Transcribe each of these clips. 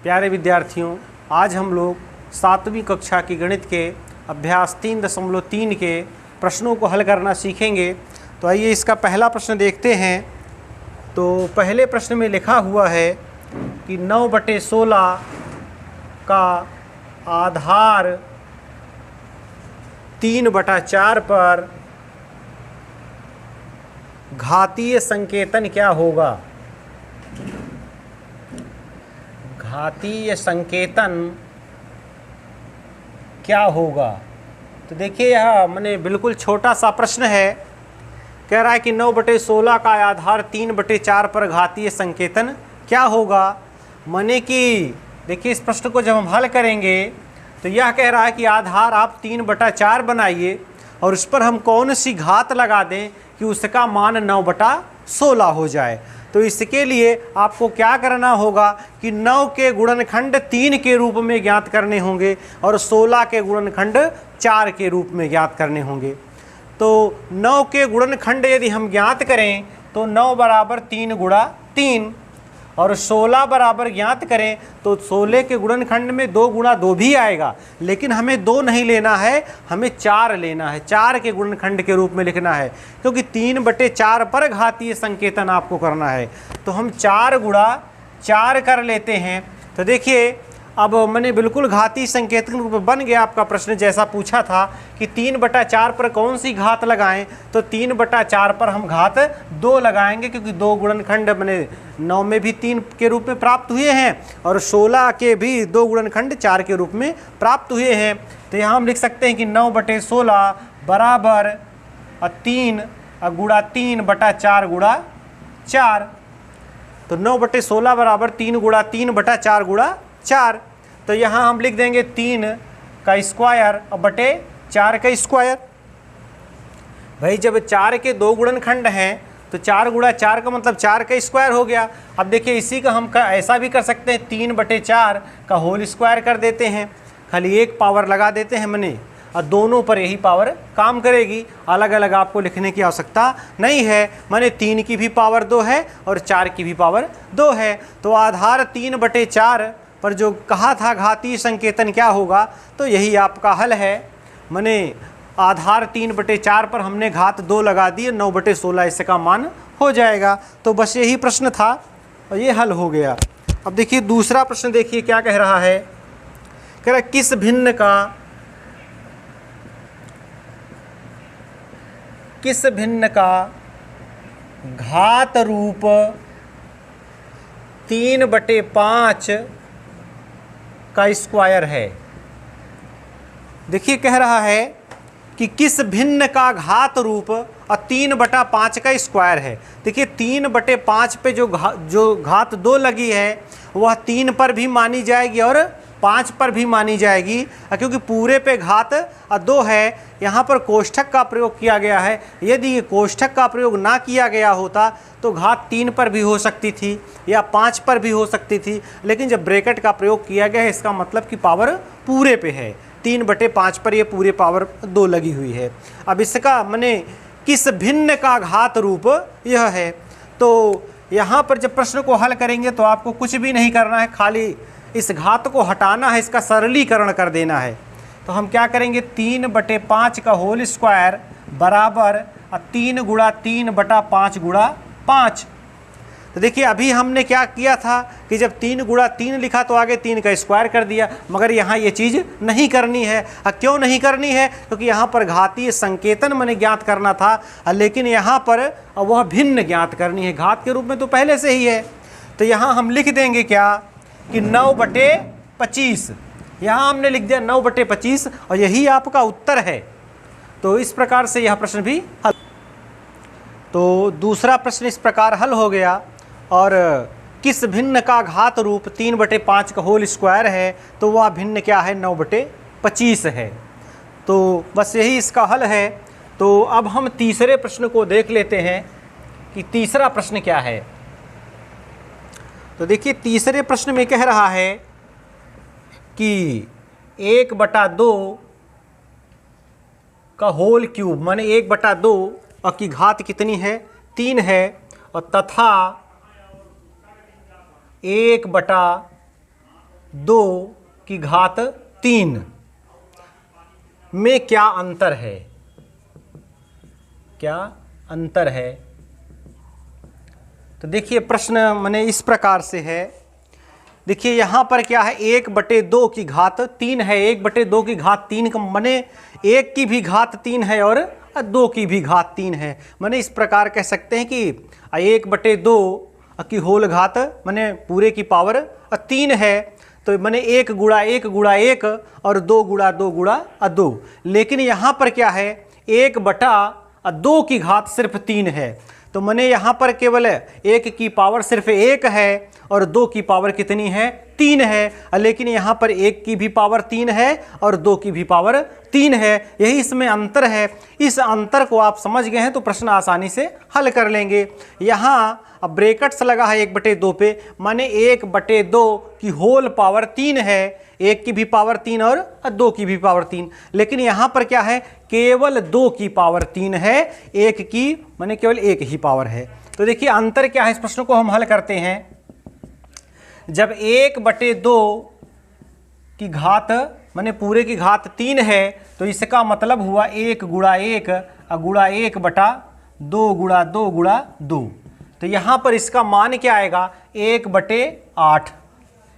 प्यारे विद्यार्थियों, आज हम लोग 7वीं कक्षा की गणित के अभ्यास 3.3 के प्रश्नों को हल करना सीखेंगे। तो आइए इसका पहला प्रश्न देखते हैं। तो पहले प्रश्न में लिखा हुआ है कि 9/16 का आधार 3/4 पर घातीय संकेतन क्या होगा। घातीय संकेतन क्या होगा। तो देखिए यह मैंने बिल्कुल छोटा सा प्रश्न है। कह रहा है कि 9/16 का आधार 3/4 पर घातीय संकेतन क्या होगा। माने कि देखिए इस प्रश्न को जब हम हल करेंगे तो यह कह रहा है कि आधार आप 3/4 बनाइए और उस पर हम कौन सी घात लगा दें कि उसका मान 9/16 हो जाए। तो इसके लिए आपको क्या करना होगा कि 9 के गुणनखंड 3 के रूप में ज्ञात करने होंगे और 16 के गुणनखंड 4 के रूप में ज्ञात करने होंगे। तो 9 के गुणनखंड यदि हम ज्ञात करें तो 9 बराबर 3 गुणा 3 और 16 बराबर ज्ञात करें तो 16 के गुणनखंड में 2 गुणा 2 भी आएगा, लेकिन हमें 2 नहीं लेना है, हमें 4 लेना है। 4 के गुणनखंड के रूप में लिखना है क्योंकि 3/4 पर घातीय संकेतन आपको करना है। तो हम 4 गुणा 4 कर लेते हैं। तो देखिए अब मैंने बिल्कुल घातीय संकेतन रूप बन गया। आपका प्रश्न जैसा पूछा था कि 3/4 पर कौन सी घात लगाएं, तो 3/4 पर हम घात 2 लगाएंगे क्योंकि 2 गुणनखंड मैंने 9 में भी 3 के रूप में प्राप्त हुए हैं और 16 के भी 2 गुणनखंड 4 के रूप में प्राप्त हुए हैं। तो यहाँ हम लिख सकते हैं कि 9/16 बराबर 3 गुणा 3/4 गुणा 4। तो 9/16 बराबर 3 गुणा 3/4 गुणा 4। तो यहाँ हम लिख देंगे 3 का स्क्वायर और बटे 4 का स्क्वायर। भाई जब 4 के 2 गुणनखंड हैं तो 4 गुणा 4 का मतलब 4 का स्क्वायर हो गया। अब देखिए इसी का हम ऐसा भी कर सकते हैं, 3/4 का होल स्क्वायर कर देते हैं, खाली एक पावर लगा देते हैं मैंने, और दोनों पर यही पावर काम करेगी। अलग अलग आपको लिखने की आवश्यकता नहीं है। मैंने 3 की भी पावर 2 है और 4 की भी पावर 2 है। तो आधार 3/4 पर जो कहा था घातीय संकेतन क्या होगा, तो यही आपका हल है। मैंने आधार 3/4 पर हमने घात 2 लगा दी, 9/16 इसका मान हो जाएगा। तो बस यही प्रश्न था और ये हल हो गया। अब देखिए दूसरा प्रश्न देखिए क्या कह रहा है। कह रहा है किस भिन्न का घात रूप 3/5 का स्क्वायर है। देखिए कह रहा है कि किस भिन्न का घात रूप और 3/5 का स्क्वायर है। देखिए 3/5 पे जो घात 2 लगी है वह 3 पर भी मानी जाएगी और 5 पर भी मानी जाएगी, क्योंकि पूरे पे घात 2 है। यहाँ पर कोष्ठक का प्रयोग किया गया है। यदि ये कोष्ठक का प्रयोग ना किया गया होता तो घात 3 पर भी हो सकती थी या 5 पर भी हो सकती थी, लेकिन जब ब्रैकेट का प्रयोग किया गया है इसका मतलब कि पावर पूरे पे है। 3/5 पर ये पूरे पावर 2 लगी हुई है। अब इसका माने किस भिन्न का घात रूप यह है। तो यहाँ पर जब प्रश्न को हल करेंगे तो आपको कुछ भी नहीं करना है, खाली इस घात को हटाना है, इसका सरलीकरण कर देना है। तो हम क्या करेंगे, 3/5 का होल स्क्वायर बराबर 3 गुणा 3/5 गुणा 5। तो देखिए अभी हमने क्या किया था कि जब 3 गुणा 3 लिखा तो आगे 3 का स्क्वायर कर दिया, मगर यहाँ ये चीज़ नहीं करनी है। क्यों नहीं करनी है, क्योंकि यहाँ पर घातीय संकेतन मैंने ज्ञात करना था, लेकिन यहाँ पर वह भिन्न ज्ञात करनी है। घात के रूप में तो पहले से ही है। तो यहाँ हम लिख देंगे क्या कि 9/25। यहाँ हमने लिख दिया 9/25 और यही आपका उत्तर है। तो इस प्रकार से यह प्रश्न भी हल। तो दूसरा प्रश्न इस प्रकार हल हो गया। और किस भिन्न का घात रूप 3/5 का होल स्क्वायर है, तो वह भिन्न क्या है, 9/25 है। तो बस यही इसका हल है। तो अब हम तीसरे प्रश्न को देख लेते हैं कि तीसरा प्रश्न क्या है। तो देखिए तीसरे प्रश्न में कह रहा है कि 1/2 का होल क्यूब माने 1/2 और की घात कितनी है, 3 है, और तथा 1/2 2 की घात 3 में क्या अंतर है? क्या अंतर है? तो देखिए प्रश्न माने इस प्रकार से है। देखिए यहाँ पर क्या है, 1/2 की घात 3 है। 1/2 की घात 3 का माने 1 की भी घात 3 है और 2 की भी घात 3 है। माने इस प्रकार कह सकते हैं कि 1/2 की होल घात माने पूरे की पावर 3 है। तो माने 1 गुणा 1 गुणा 1 और 2 गुणा 2 गुणा 2। लेकिन यहाँ पर क्या है, 1/2 की घात सिर्फ 3 है। तो माने यहाँ पर केवल 1 की पावर सिर्फ 1 है और 2 की पावर कितनी है, 3 है। लेकिन यहाँ पर 1 की भी पावर 3 है और 2 की भी पावर 3 है। यही इसमें अंतर है। इस अंतर को आप समझ गए हैं तो प्रश्न आसानी से हल कर लेंगे। यहाँ अब ब्रैकेट्स लगा है 1/2 पे, माने 1/2 की होल पावर 3 है। 1 की भी पावर 3 और 2 की भी पावर 3। लेकिन यहाँ पर क्या है, केवल 2 की पावर 3 है, 1 की माने केवल 1 ही पावर है। तो देखिए अंतर क्या है, इस प्रश्न को हम हल करते हैं। जब 1/2 की घात माने पूरे की घात 3 है तो इसका मतलब हुआ 1 गुणा 1 गुणा 1/2 गुणा 2 गुणा 2। तो यहाँ पर इसका मान क्या आएगा, 1/8।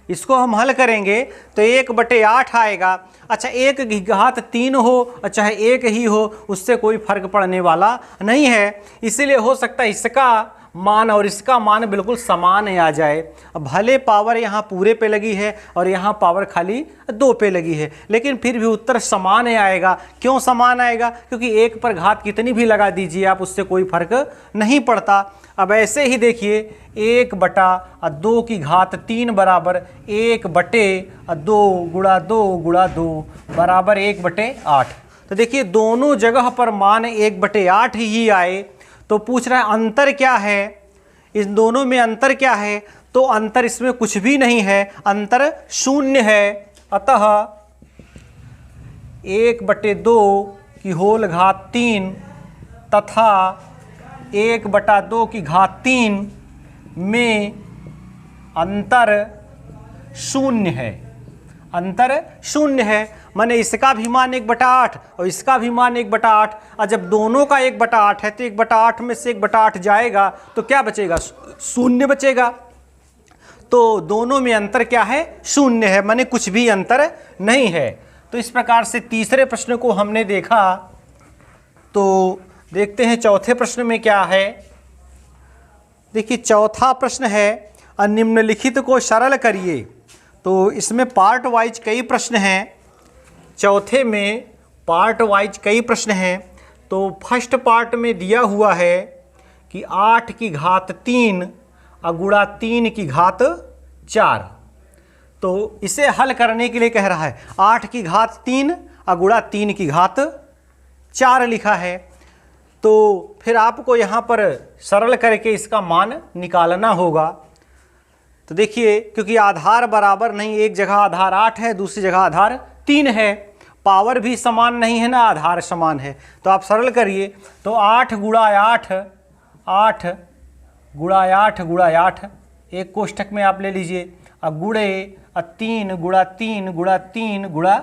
इसको हम हल करेंगे तो 1/8 आएगा। अच्छा 1 की घात 3 हो चाहे 1 ही हो, उससे कोई फर्क पड़ने वाला नहीं है। इसीलिए हो सकता है इसका मान और इसका मान बिल्कुल समान आ जाए। अब भले पावर यहाँ पूरे पे लगी है और यहाँ पावर खाली 2 पे लगी है, लेकिन फिर भी उत्तर समान आएगा। क्यों समान आएगा? क्योंकि 1 पर घात कितनी भी लगा दीजिए आप, उससे कोई फर्क नहीं पड़ता। अब ऐसे ही देखिए 1/2 की घात 3 बराबर 1/2 गुणा 2 गुणा 2 बराबर 1/8। तो देखिए दोनों जगह पर मान 1/8 ही आए। तो पूछ रहा है अंतर क्या है, इस दोनों में अंतर क्या है? तो अंतर इसमें कुछ भी नहीं है, अंतर 0 है। अतः 1/2 की होल घात 3 तथा 1/2 की घात 3 में अंतर 0 है। अंतर 0 है, माने इसका भी मान 1/8 और इसका भी मान 1/8। और जब दोनों का 1/8 है तो 1/8 में से 1/8 जाएगा तो क्या बचेगा, 0 बचेगा। तो दोनों में अंतर क्या है, 0 है, माने कुछ भी अंतर नहीं है। तो इस प्रकार से तीसरे प्रश्न को हमने देखा। तो देखते हैं चौथे प्रश्न में क्या है। देखिए चौथा प्रश्न है, निम्नलिखित को सरल करिए। तो इसमें पार्ट वाइज कई प्रश्न हैं। चौथे में पार्ट वाइज कई प्रश्न हैं। तो फर्स्ट पार्ट में दिया हुआ है कि 8 की घात 3 गुणा 3 की घात 4। तो इसे हल करने के लिए कह रहा है 8 की घात 3 गुणा 3 की घात 4 लिखा है। तो फिर आपको यहाँ पर सरल करके इसका मान निकालना होगा। तो देखिए क्योंकि आधार बराबर नहीं, एक जगह आधार 8 है दूसरी जगह आधार 3 है, पावर भी समान नहीं है ना आधार समान है। तो आप सरल करिए। तो 8 गुणा 8 8 गुणा 8 गुणा 8 एक कोष्ठक में आप ले लीजिए। अब गुणे 3 गुणा 3 गुणा 3 गुणा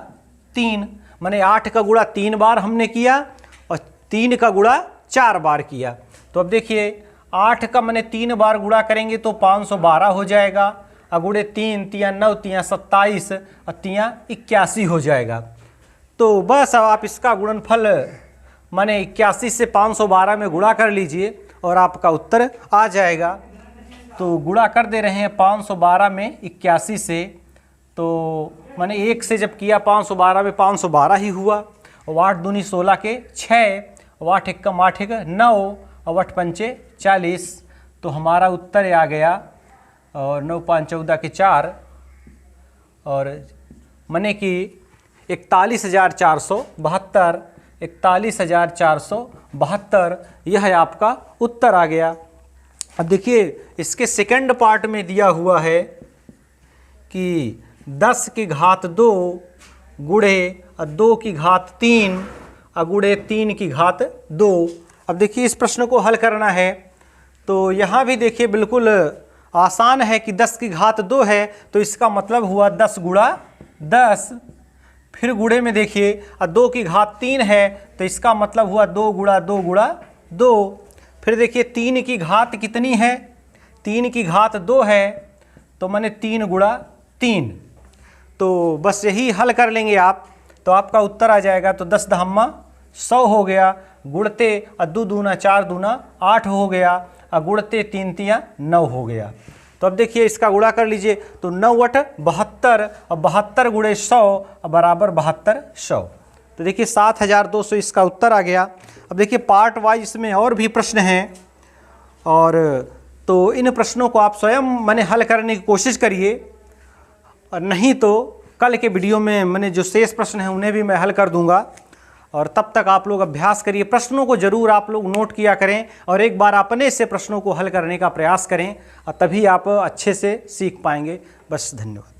3, माने 8 का गुणा 3 बार हमने किया और 3 का गुणा 4 बार किया। तो अब देखिए 8 का मैंने 3 बार गुणा करेंगे तो 512 हो जाएगा। गुणे 3 3 9 3 27 और 3 81 हो जाएगा। तो बस अब आप इसका गुणनफल माने 81 से 512 में गुणा कर लीजिए और आपका उत्तर आ जाएगा। तो गुणा कर दे रहे हैं 512 में 81 से। तो मैंने 1 से जब किया 512 में 512 ही हुआ। 8 दूनी 16 के 6, 8 एकम 8 एक 9 और 8 पंचे 40। तो हमारा उत्तर आ गया और 9 5 14 के 4 और मने कि 41,472 41,472 यह आपका उत्तर आ गया। अब देखिए इसके सेकंड पार्ट में दिया हुआ है कि 10 की घात 2 गुणे 2 की घात 3 गुणे 3 की घात 2। अब देखिए इस प्रश्न को हल करना है। तो यहाँ भी देखिए बिल्कुल आसान है कि 10 की घात 2 है, तो इसका मतलब हुआ 10 गुणा 10। फिर गुणे में देखिए 2 की घात 3 है, तो इसका मतलब हुआ 2 गुणा 2 गुणा 2। फिर देखिए 3 की घात कितनी है, 3 की घात 2 है, तो मैंने 3 गुणा 3। तो बस यही हल कर लेंगे आप, तो आपका उत्तर आ जाएगा। तो 10 दहम्मा 100 हो गया, गुणते 2 दूना 4 दूना 8 हो गया, और गुणते 3 तियाँ 9 हो गया। तो अब देखिए इसका गुणा कर लीजिए, तो 9 × 72 और 72 गुणे 100 बराबर 7200। तो देखिए 7200 इसका उत्तर आ गया। अब देखिए पार्ट वाइज इसमें और भी प्रश्न हैं, और तो इन प्रश्नों को आप स्वयं मैंने हल करने की कोशिश करिए, और नहीं तो कल के वीडियो में मैंने जो शेष प्रश्न हैं उन्हें भी मैं हल कर दूंगा। और तब तक आप लोग अभ्यास करिए, प्रश्नों को जरूर आप लोग नोट किया करें, और एक बार अपने से प्रश्नों को हल करने का प्रयास करें, और तभी आप अच्छे से सीख पाएंगे। बस धन्यवाद।